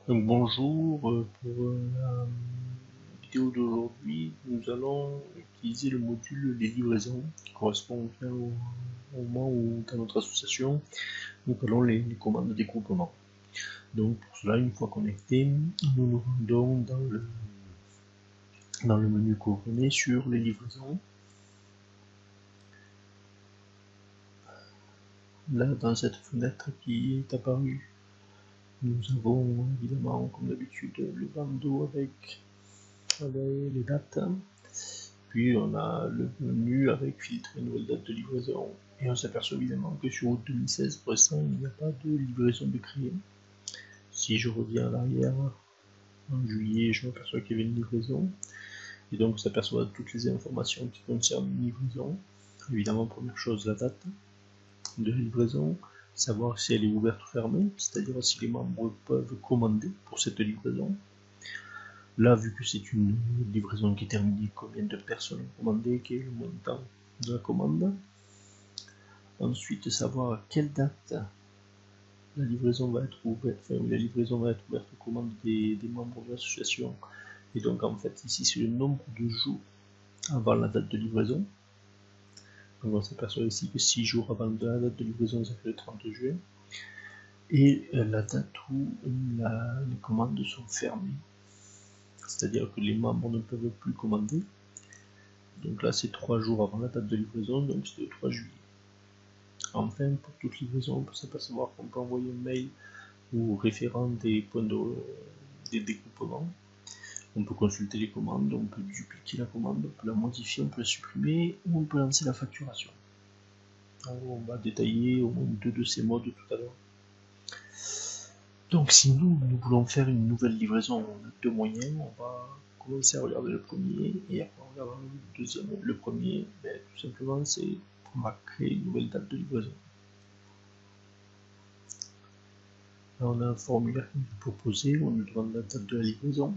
Donc bonjour, pour la vidéo d'aujourd'hui, nous allons utiliser le module des livraisons qui correspond bien au moment où dans notre association nous appelons les commandes de dégroupement. Donc pour cela, une fois connecté, nous nous rendons dans le menu coordonnées sur les livraisons. Là, dans cette fenêtre qui est apparue, nous avons évidemment, comme d'habitude, le bandeau avec les dates. Puis on a le menu avec filtre et nouvelle date de livraison. Et on s'aperçoit évidemment que sur août 2016, pour l'instant, il n'y a pas de livraison de créer. Si je reviens à l'arrière, en juillet, je m'aperçois qu'il y avait une livraison. Et donc on s'aperçoit toutes les informations qui concernent une livraison. Évidemment, première chose, la date de livraison, savoir si elle est ouverte ou fermée, c'est-à-dire si les membres peuvent commander pour cette livraison. Là, vu que c'est une livraison qui est terminée, combien de personnes ont commandé, quel est le montant de la commande. Ensuite, savoir à quelle date la livraison va être ouverte, aux commandes des membres de l'association. Et donc, en fait, ici, c'est le nombre de jours avant la date de livraison. Donc, on s'aperçoit ici que 6 jours avant la date de livraison, ça fait le 30 juin. Et la date où les commandes sont fermées. C'est-à-dire que les membres ne peuvent plus commander. Donc là, c'est 3 jours avant la date de livraison, donc c'est le 3 juillet. Enfin, pour toute livraison, on peut s'apercevoir qu'on peut envoyer un mail ou référent des points des dégroupements. On peut consulter les commandes, on peut dupliquer la commande, on peut la modifier, on peut la supprimer, ou on peut lancer la facturation. Alors, on va détailler au moins 2 de ces modes tout à l'heure. Donc si nous voulons faire une nouvelle livraison, on a 2 moyens. On va commencer à regarder le premier, et après on regardera le deuxième. Le premier, tout simplement, c'est on va créer une nouvelle date de livraison. Là, on a un formulaire qui nous est proposé, on nous demande la date de la livraison.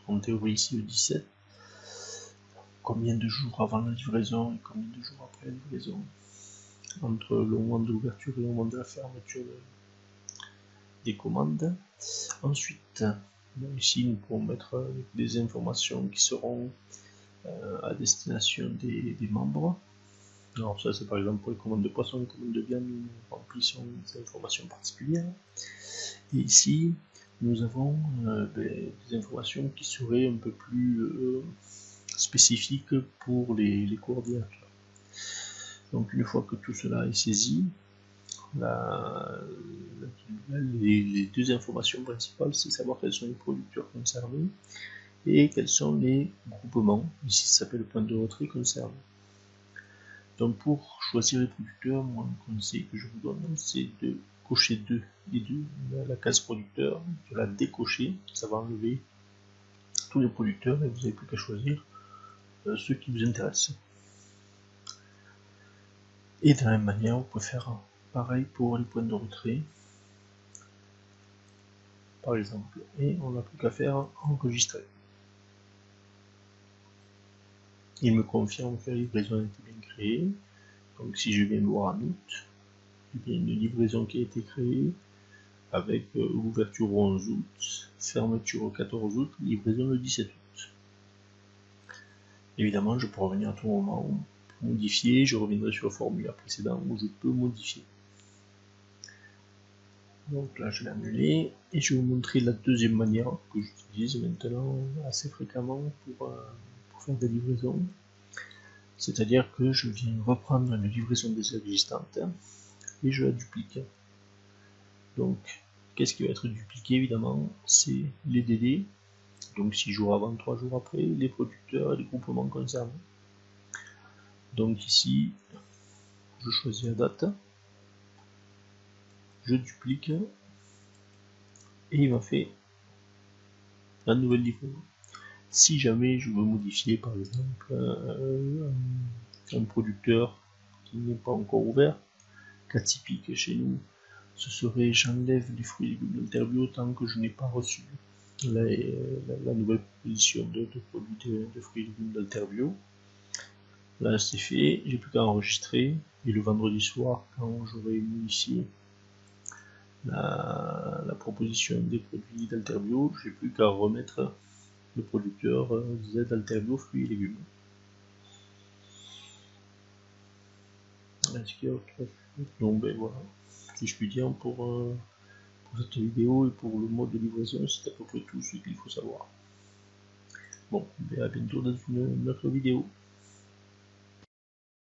En théorie ici le 17. Combien de jours avant la livraison et combien de jours après la livraison. Entre le moment de l'ouverture et le moment de la fermeture des commandes. Ensuite, ici nous pouvons mettre des informations qui seront à destination des membres. Alors ça c'est par exemple pour les commandes de poissons, les commandes de viande, nous remplissons des informations particulières. Et ici nous avons des informations qui seraient un peu plus spécifiques pour les coordinateurs. Donc une fois que tout cela est saisi, les 2 informations principales, c'est savoir quels sont les producteurs concernés et quels sont les groupements, ici ça s'appelle le point de retrait concerné. Donc pour choisir les producteurs, moi le conseil que je vous donne, c'est de cocher la case producteur, de la décocher, ça va enlever tous les producteurs et vous n'avez plus qu'à choisir ceux qui vous intéressent. Et de la même manière, vous pouvez faire pareil pour les points de retrait, par exemple, et on n'a plus qu'à faire enregistrer. Il me confirme que la livraison a été bien créée. Donc si je viens voir en août, il y a une livraison qui a été créée avec l'ouverture au 11 août, fermeture au 14 août, livraison le 17 août. Évidemment, je peux revenir à tout moment pour modifier, je reviendrai sur le formulaire précédent où je peux modifier. Donc là, je vais annuler et je vais vous montrer la deuxième manière que j'utilise maintenant assez fréquemment pour faire des livraisons. C'est-à-dire que je viens reprendre une livraison déjà existante et je la duplique. Donc, qu'est-ce qui va être dupliqué évidemment? C'est les délais, donc 6 jours avant, 3 jours après, les producteurs et les groupements concernés. Donc ici, je choisis la date, je duplique et il m'a fait la nouvelle livraison. Si jamais je veux modifier par exemple un producteur qui n'est pas encore ouvert, cas typique chez nous, ce serait j'enlève les fruits et légumes d'Alterbio tant que je n'ai pas reçu la nouvelle proposition de produits de fruits et légumes d'Alterbio. Là c'est fait, j'ai plus qu'à enregistrer et le vendredi soir quand j'aurai modifié la proposition des produits d'Alterbio, j'ai plus qu'à remettre le producteur Z Alterbio fruits et légumes. Est-ce qu'il y a autre chose? Non, ben voilà, si je puis dire, pour cette vidéo et pour le mode de livraison, c'est à peu près tout ce qu'il faut savoir. Bon, ben à bientôt dans une autre vidéo.